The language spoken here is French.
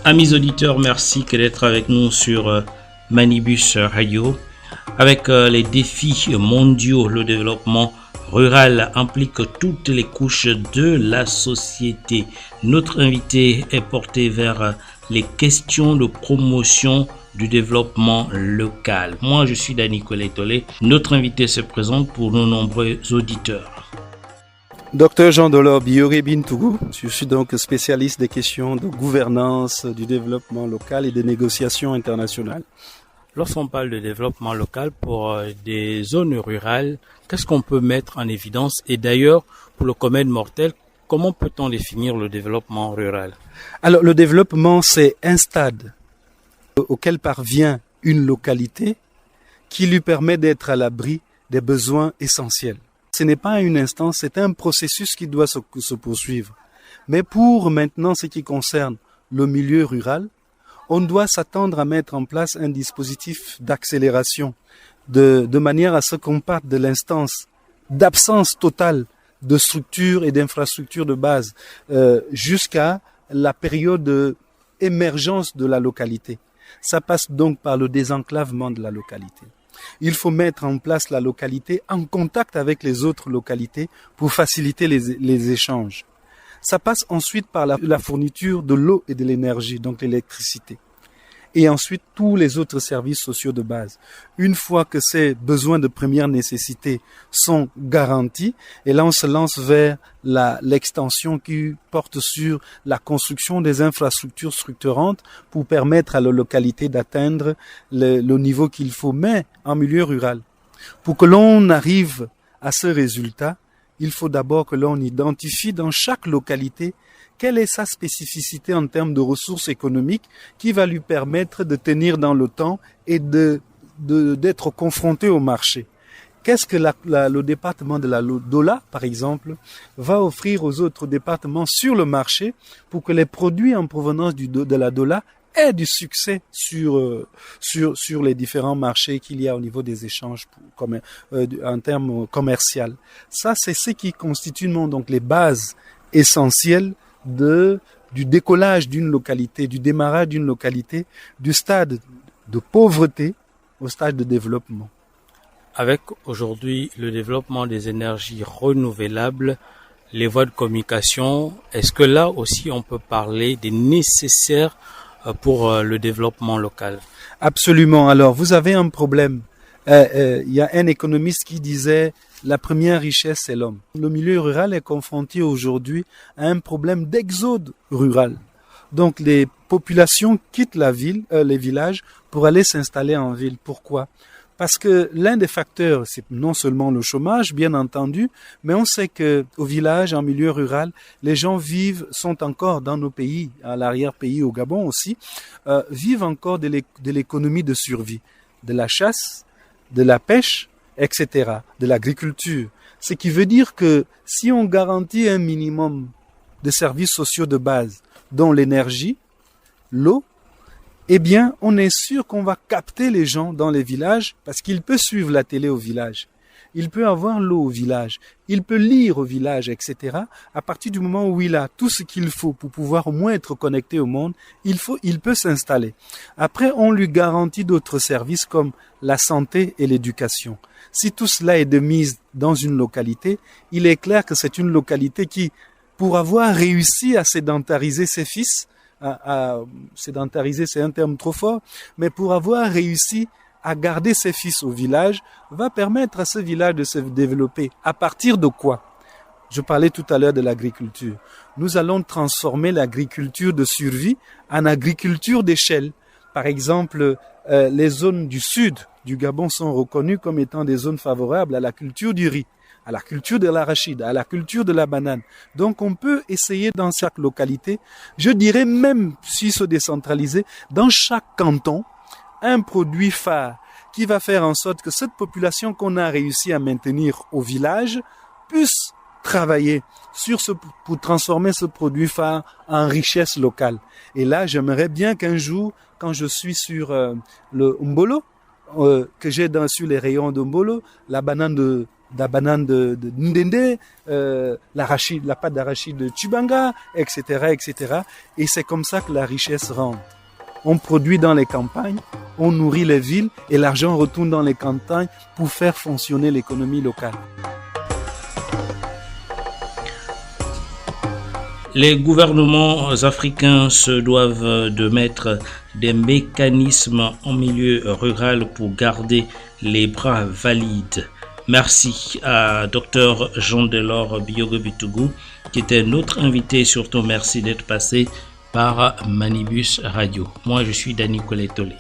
Amis auditeurs, merci d'être avec nous sur Manibus Radio. Avec les défis mondiaux, le développement rural implique toutes les couches de la société. Notre invité est porté vers les questions de promotion du développement local. Moi, je suis Dani Koletole. Notre invité se présente pour nos nombreux auditeurs. Docteur Jean-Dolor Bioré Bintougou, je suis donc spécialiste des questions de gouvernance, du développement local et des négociations internationales. Lorsqu'on parle de développement local pour des zones rurales, qu'est-ce qu'on peut mettre en évidence? Et d'ailleurs, pour le commun mortel, comment peut-on définir le développement rural? Alors, le développement, c'est un stade auquel parvient une localité qui lui permet d'être à l'abri des besoins essentiels. Ce n'est pas une instance, c'est un processus qui doit se poursuivre. Mais pour maintenant ce qui concerne le milieu rural, on doit s'attendre à mettre en place un dispositif d'accélération de manière à ce qu'on parte de l'instance d'absence totale de structures et d'infrastructures de base jusqu'à la période d'émergence de la localité. Ça passe donc par le désenclavement de la localité. Il faut mettre en place la localité en contact avec les autres localités pour faciliter les échanges. Ça passe ensuite par la fourniture de l'eau et de l'énergie, donc l'électricité. Et ensuite, tous les autres services sociaux de base. Une fois que ces besoins de première nécessité sont garantis, et là on se lance vers l'extension qui porte sur la construction des infrastructures structurantes pour permettre à la localité d'atteindre le niveau qu'il faut, mais en milieu rural. Pour que l'on arrive à ce résultat, il faut d'abord que l'on identifie dans chaque localité quelle est sa spécificité en termes de ressources économiques qui va lui permettre de tenir dans le temps et d'être confronté au marché. Qu'est-ce que le département de la Dola, par exemple, va offrir aux autres départements sur le marché pour que les produits en provenance de la Dola aient du succès sur les différents marchés qu'il y a au niveau des échanges en termes commerciaux. Ça, c'est ce qui constitue donc les bases essentielles du décollage d'une localité, du démarrage d'une localité, du stade de pauvreté au stade de développement. Avec aujourd'hui le développement des énergies renouvelables, les voies de communication, est-ce que là aussi on peut parler des nécessaires pour le développement local? Absolument. Alors, vous avez un problème. Il y a un économiste qui disait la première richesse, c'est l'homme. Le milieu rural est confronté aujourd'hui à un problème d'exode rural. Donc, les populations quittent les villages pour aller s'installer en ville. Pourquoi? Parce que l'un des facteurs, c'est non seulement le chômage, bien entendu, mais on sait que au village, en milieu rural, les gens sont encore dans nos pays, à l'arrière-pays, au Gabon aussi, vivent encore de l'économie de survie, de la chasse, de la pêche, etc., de l'agriculture. Ce qui veut dire que si on garantit un minimum de services sociaux de base, dont l'énergie, l'eau, eh bien, on est sûr qu'on va capter les gens dans les villages parce qu'il peut suivre la télé au village. Il peut avoir l'eau au village. Il peut lire au village, etc. À partir du moment où il a tout ce qu'il faut pour pouvoir au moins être connecté au monde, il peut s'installer. Après, on lui garantit d'autres services comme la santé et l'éducation. Si tout cela est de mise dans une localité, il est clair que c'est une localité qui, pour avoir réussi à sédentariser ses fils, sédentariser, c'est un terme trop fort, mais pour avoir réussi à garder ses fils au village, va permettre à ce village de se développer. À partir de quoi? Je parlais tout à l'heure de l'agriculture. Nous allons transformer l'agriculture de survie en agriculture d'échelle. Par exemple, les zones du sud du Gabon sont reconnues comme étant des zones favorables à la culture du riz, à la culture de l'arachide, à la culture de la banane. Donc on peut essayer dans chaque localité, je dirais même si se décentraliser, dans chaque canton, un produit phare qui va faire en sorte que cette population qu'on a réussi à maintenir au village puisse travailler pour transformer ce produit phare en richesse locale. Et là, j'aimerais bien qu'un jour, quand je suis sur le Mbolo, que j'ai sur les rayons de Mbolo, la banane la banane de Ndende, l'arachide, la pâte d'arachide de Tubanga, etc., etc. Et c'est comme ça que la richesse rentre. On produit dans les campagnes, on nourrit les villes et l'argent retourne dans les campagnes pour faire fonctionner l'économie locale. Les gouvernements africains se doivent de mettre des mécanismes en milieu rural pour garder les bras valides. Merci à Dr Jean-Delors Biogo-Bitougou qui était notre invité. Surtout merci d'être passé par Manibus Radio. Moi je suis Dani Koletole.